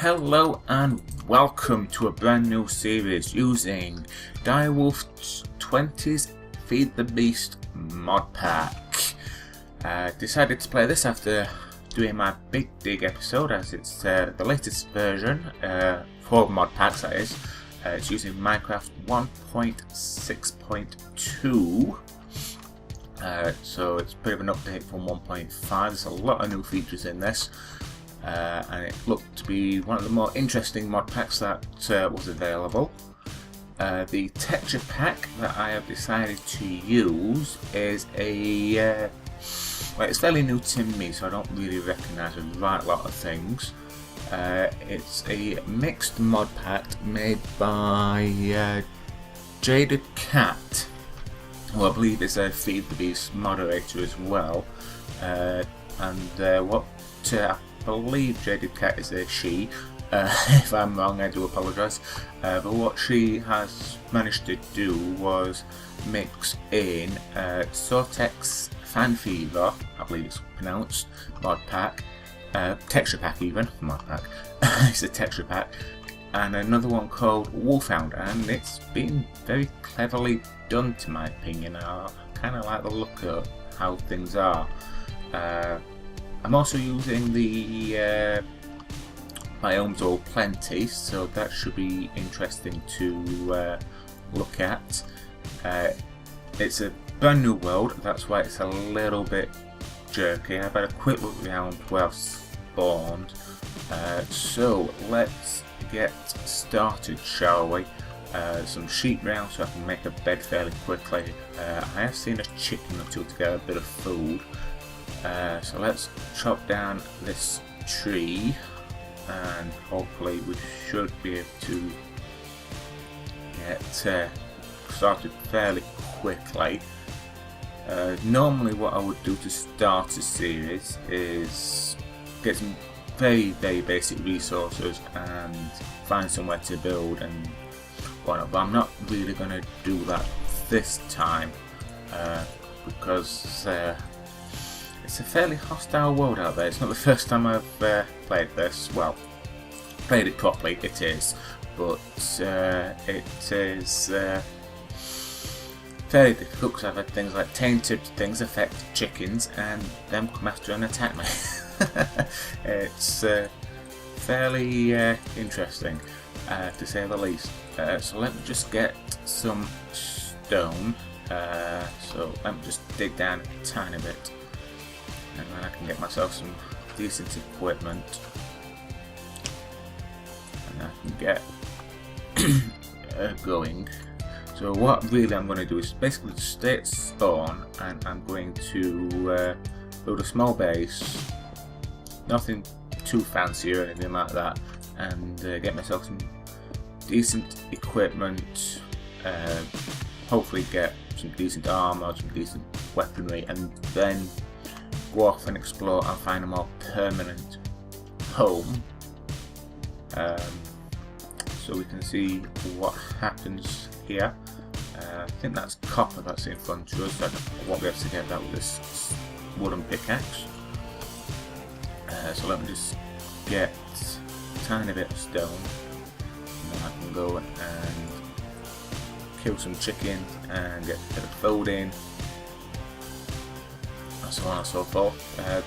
Hello and welcome to a brand new series using direwolf20's Feed the Beast mod pack. Decided to play this after doing my Big Dig episode, as it's the latest version for mod packs, that is. It's using Minecraft 1.6.2. So it's a bit of an update from 1.5. There's a lot of new features in this. And it looked to be one of the more interesting mod packs that was available. The texture pack that I have decided to use is a well, it's fairly new to me, so I don't really recognise a right lot of things. It's a mixed mod pack made by Jaded Cat, who I believe is a Feed the Beast moderator as well. What I believe Jaded Cat is a she. If I'm wrong, I do apologise. But what she has managed to do was mix in Sortex Fan Fever, I believe it's pronounced, mod pack, texture pack even, mod pack, it's a texture pack, and another one called Wolfhound, and it's been very cleverly done to my opinion. I kind of like the look of how things are. I'm also using the biomes all plenty, so that should be interesting to look at. It's a brand new world, that's why it's a little bit jerky. I've had a quick look around where I've spawned, so let's get started, shall we? Some sheep round so I can make a bed fairly quickly. I have seen a chicken or two to get a bit of food. So let's chop down this tree and hopefully we should be able to get started fairly quickly. Normally what I would do to start a series is get some very basic resources and find somewhere to build and whatnot, but I'm not really going to do that this time because it's a fairly hostile world out there. It's not the first time I've played this. Well, played it properly, it is, but it is fairly difficult because I've had things like tainted things affect chickens and them come after and attack me. It's fairly interesting, to say the least. So let me just get some stone. So let me just dig down a tiny bit, and then I can get myself some decent equipment, and I can get going. So what really I'm going to do is basically just stay at spawn, and I'm going to build a small base, nothing too fancy or anything like that, and get myself some decent equipment, hopefully get some decent armor, some decent weaponry, and then go off and explore and find a more permanent home. So we can see what happens here. I think that's copper that's in front of us. I won't be able to get that with this wooden pickaxe. So let me just get a tiny bit of stone, and then I can go and kill some chickens and get a bit of food in, and so on and so forth.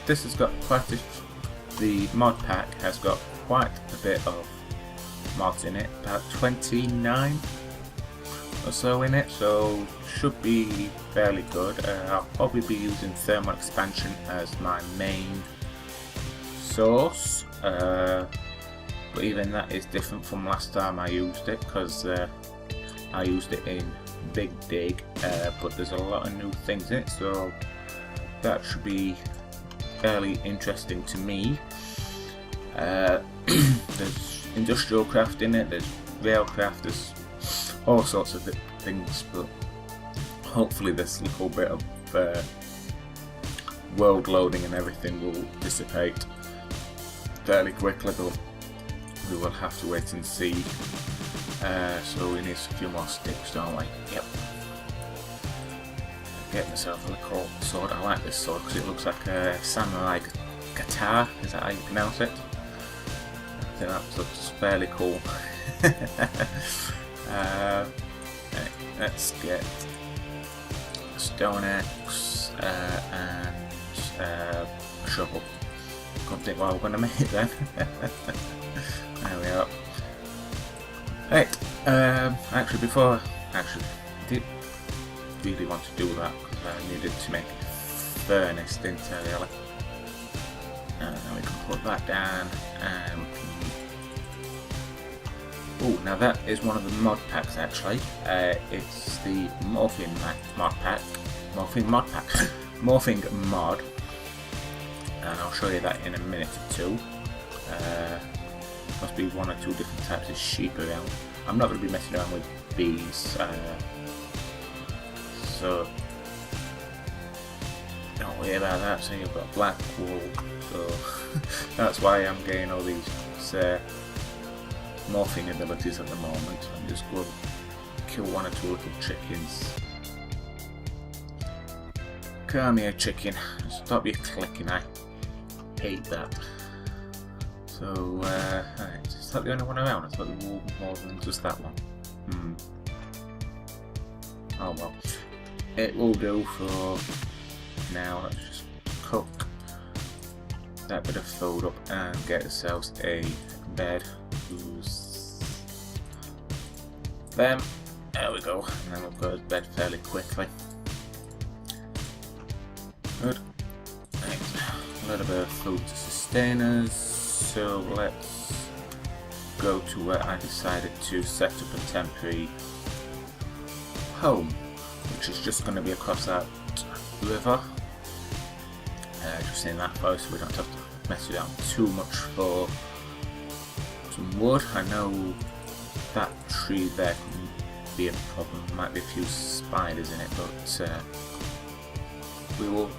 This has got the mod pack has got quite a bit of mods in it, about 29 or so in it, so should be fairly good. I'll probably be using thermal expansion as my main source, but even that is different from last time I used it, because I used it in Big Dig, but there's a lot of new things in it, so that should be fairly interesting to me. There's industrial craft in it, there's railcraft, there's all sorts of things, but hopefully this little bit of world loading and everything will dissipate fairly quickly, but we will have to wait and see. So we need a few more sticks, don't we? Yep. Get myself a little sword. I like this sword because it looks like a samurai guitar. Is that how you pronounce it? think that looks fairly cool. Right, let's get a stone axe and a shovel. Can't think what I'm going to make it then. There we are. Right, actually before, I did really want to do that because I needed to make a furnace, didn't I really? And then we can put that down and we can... Oh, now that is one of the mod packs actually. It's the morphing mod pack. Morphing mod. And I'll show you that in a minute or two. Must be one or two different types of sheep around. I'm not going to be messing around with bees, so don't worry about that. So you've got black wool, so that's why I'm getting all these morphing abilities at the moment. I'm just going to kill one or two little chickens. Come here, chicken. Stop your clicking. I hate that. So, right, is that the only one around? I thought there were more than just that one. Oh well. It will do for now. Let's just cook that bit of food up and get ourselves a bed. There we go. And then we'll go to bed fairly quickly. Good. Right. A little bit of food to sustain us. So let's go to where I decided to set up a temporary home, which is just going to be across that river. Just in that forest, so we don't have to mess around too much for some wood. I know that tree there can be a problem. There might be a few spiders in it, but we will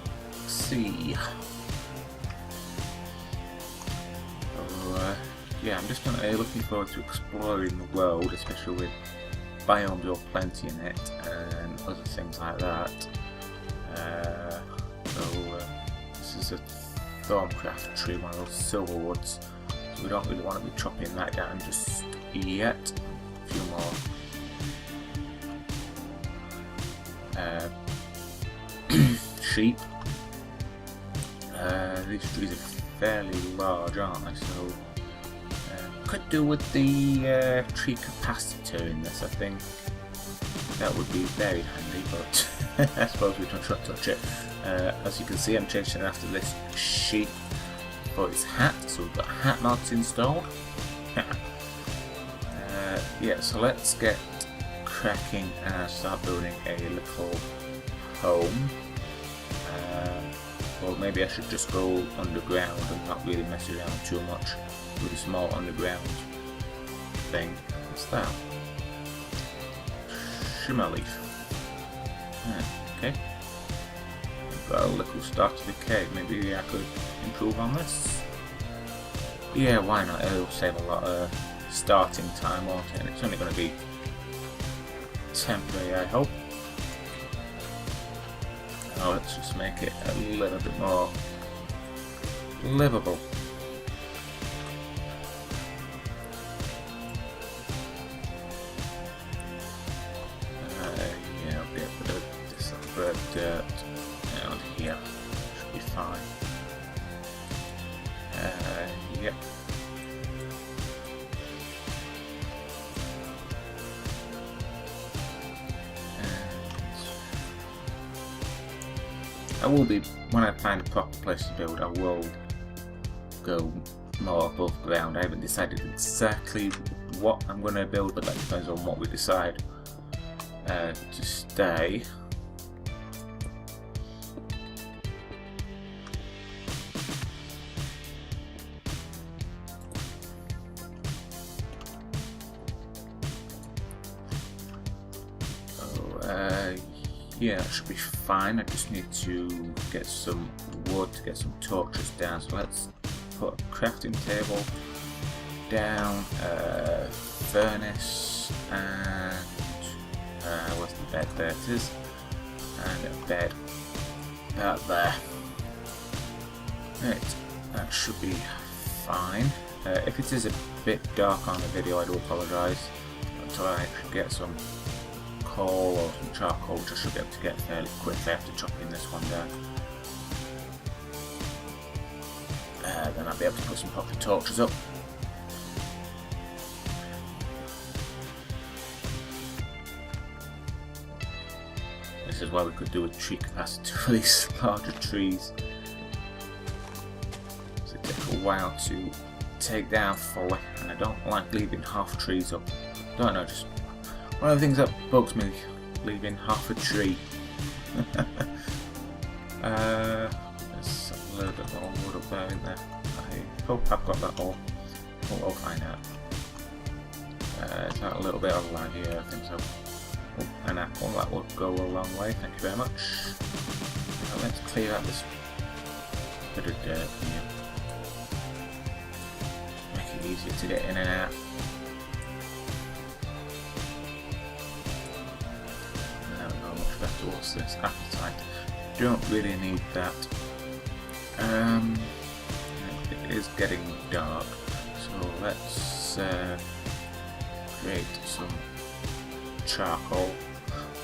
see. Yeah, I'm just looking forward to exploring the world, especially with biomes or plenty in it and other things like that. This is a Thorncraft tree, one of those silver woods, so we don't really want to be chopping that down just yet. A few more sheep. These trees are fairly large, aren't they? So could do with the tree capacitor in this. I think that would be very handy, but I suppose we don't touch it. As you can see, I'm changing after this sheep for its hat, so we've got hat mods installed. Yeah, so let's get cracking and start building a little home. Well, maybe I should just go underground and not really mess around too much with a small underground thing. What's that? Shimmer leaf. Okay. We've got a little start to the cave. Maybe I could improve on this. Yeah, why not? It'll save a lot of starting time, won't it? And it's only going to be temporary, I hope. Now let's just make it a little bit more livable. Yeah, I'll get rid of this little bit of dirt down here. Should be fine. Yep. I will be, when I find a proper place to build, I will go more above ground. I haven't decided exactly what I'm going to build, but that depends on what we decide to stay. Yeah, that should be fine. I just need to get some wood to get some torches down. So let's put a crafting table down, furnace, and where's the bed? There it is. And a bed out there. Right, that should be fine. If it is a bit dark on the video, I do apologise. Until I actually get some coal or some charcoal, which I should be able to get fairly quickly after chopping this one down. Then I'll be able to put some pocket torches up. This is why we could do a tree capacity for these larger trees. So it takes a while to take down fully, and I don't like leaving half trees up. I don't know, just one of the things that bugs me, leaving half a tree. There's a little bit more wood up there, isn't there? I hope I've got that all. We'll find out. Is that a little bit of lag here? I think so. Oh, an apple, that would go a long way, thank you very much. Now let's clear out this bit of dirt here. Make it easier to get in and out. Now we go much better towards this appetite. Don't really need that. It is getting dark, so let's create some charcoal,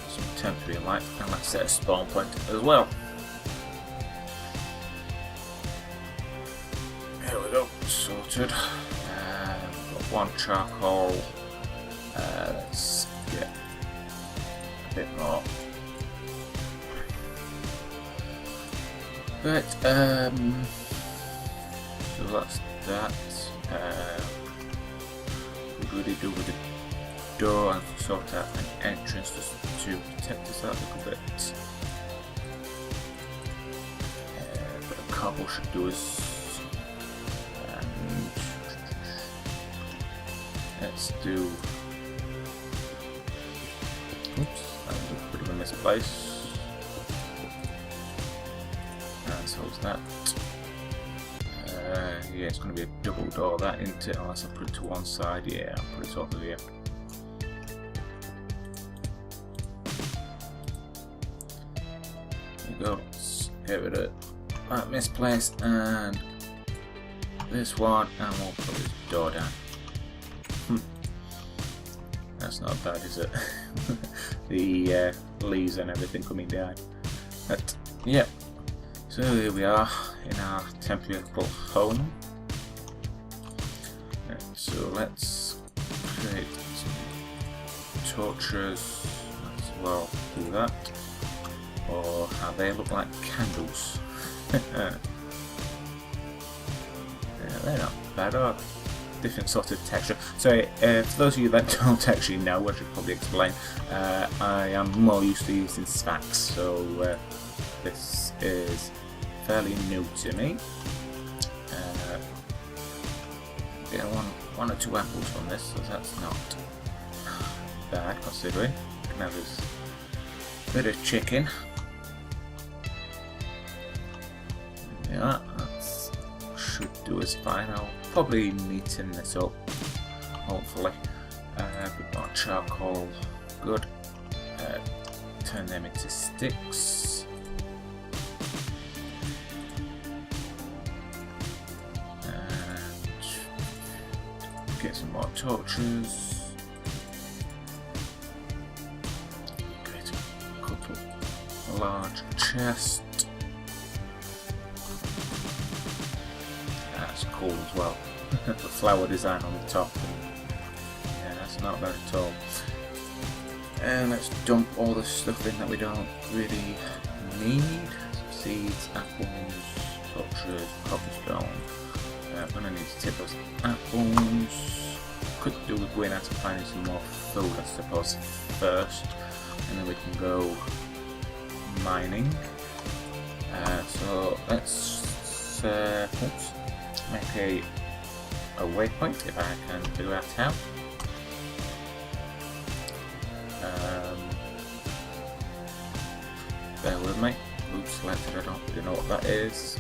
some temporary light, and let's set a spawn point as well. Here we go, sorted. Got one charcoal. Let's get a bit more. Right, so that's that. What do we do with the door and sort out an entrance to protect us out a little bit. But a cobble should do us. And let's do. Oops, that was a bit of a misplace. And so is that. Yeah, it's going to be a double door, that, isn't it? Unless I put it to one side. Yeah, I'll put it over here. There we go. Let's get rid of that misplaced and this one, and we'll put this door down. That's not bad, is it? The leaves and everything coming down. But yeah. So here we are in our temporary little home. So let's create some torches as well. Do that, or how they look like candles. Yeah, they're not bad. Or different sort of texture. So for those of you that don't actually know, I should probably explain. I am more used to using stacks, so this is fairly new to me. Get one or two apples from this, so that's not bad considering. You can have this bit of chicken. Yeah, that should do us fine. I'll probably neaten this up, hopefully. We've got charcoal, good. Turn them into sticks. Get some more torches. Create a couple large chests. That's cool as well. The flower design on the top. Yeah, that's not bad at all. And let's dump all the stuff in that we don't really need. Some seeds, apples, torches, cobblestone. I'm going to need to take those apples. Could do with going out and finding some more food, I suppose, first, and then we can go mining. So let's make a waypoint if I can figure out how. Bear with me. Oops, selected. I don't really know what that is.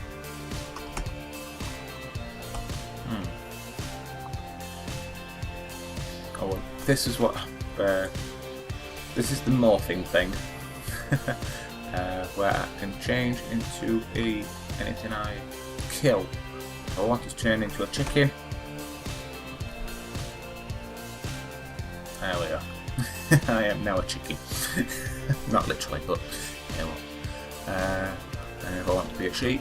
Oh, this is what. This is the morphing thing, where I can change into anything I kill. If I want to turn into a chicken, There we are. I am now a chicken. Not literally, but yeah, well. And if I want to be a sheep,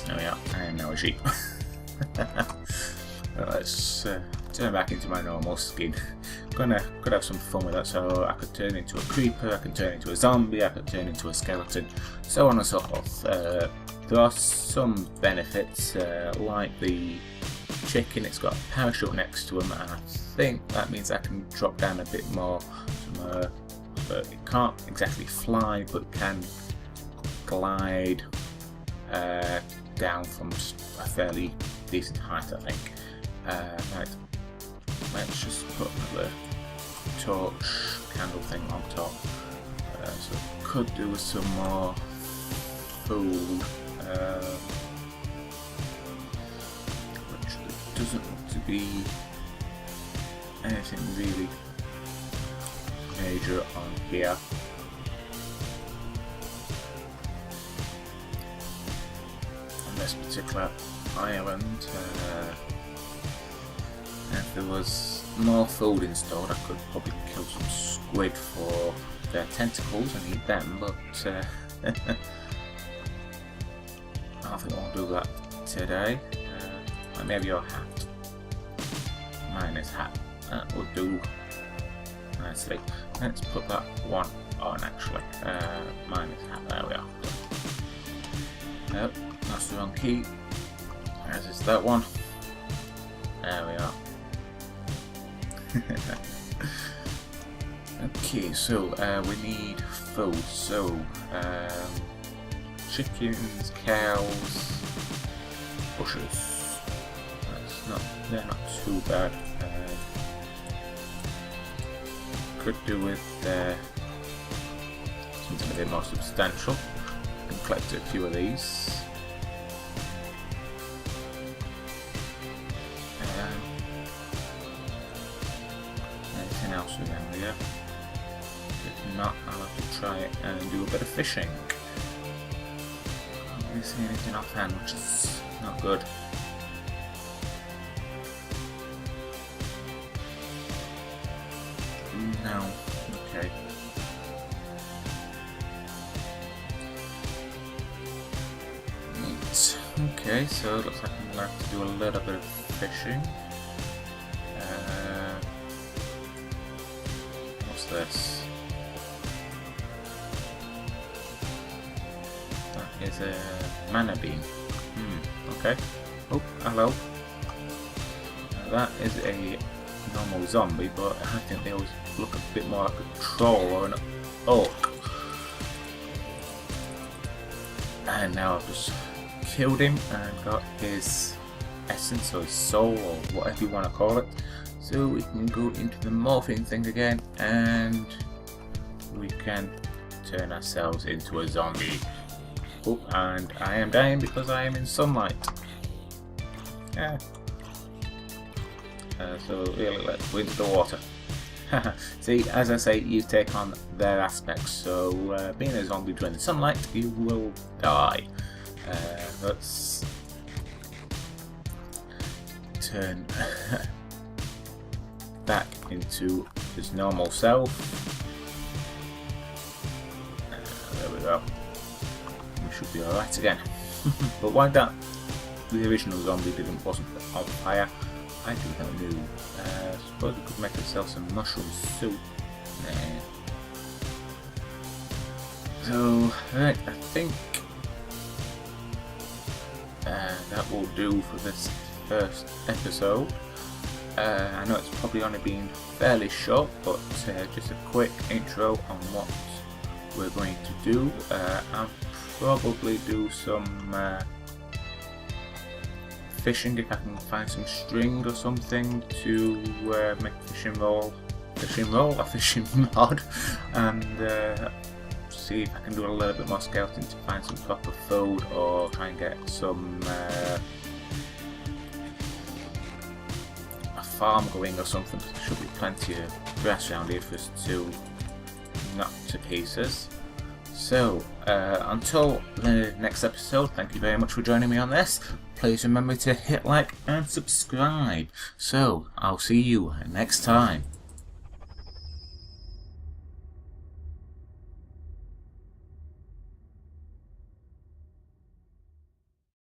there we are. I am now a sheep. Let's turn back into my normal skin. Could have some fun with that. So I could turn into a creeper, I can turn into a zombie, I could turn into a skeleton, so on and so forth. There are some benefits, like the chicken. It's got a parachute next to him, and I think that means I can drop down a bit more. But it can't exactly fly, but it can glide down from a fairly decent height, I think. Right, let's just put another torch candle thing on top. So could do with some more food, which doesn't look to be anything really major on here. On this particular island, if there was more food installed, I could probably kill some squid for their tentacles and eat them, but I don't think I'll do that today. Maybe your hat. Mine is hat. That would do nicely. Let's put that one on actually. Mine is hat. There we are. Nope, that's the wrong key. As is that one. There we are. Okay, so we need food. So chickens, cows, bushes. They're not too bad. Could do with something a bit more substantial. Can collect a few of these. Anything else around here? If not, I'll have to try it and do a bit of fishing. Can't really see anything offhand, which is not good. No. Okay. Neat. Okay, so it looks like I'm going to have to do a little bit of fishing. What's this? That is a mana bean. Okay. Oh, hello. Now that is a normal zombie, but I think they always look a bit more like a troll or an orc. And now I've just killed him and got his essence or his soul or whatever you want to call it. So we can go into the morphing thing again and we can turn ourselves into a zombie. Oh, and I am dying because I am in sunlight. Yeah. So really, let's go into the water. See, as I say, you take on their aspects, so being a zombie during the sunlight, you will die. Let's turn back into his normal self. There we go. We should be alright again. But why that the original zombie wasn't on fire, I do not know. Suppose we could make ourselves some mushroom soup. Nah. So, right, I think that will do for this first episode. I know it's probably only been fairly short, but just a quick intro on what we're going to do. I'll probably do some fishing if I can find some string or something to make a fishing rod, and see if I can do a little bit more scouting to find some proper food or try and get some a farm going or something. There should be plenty of grass around here for us to knock to pieces. So, until the next episode, thank you very much for joining me on this. Please remember to hit like and subscribe. So, I'll see you next time.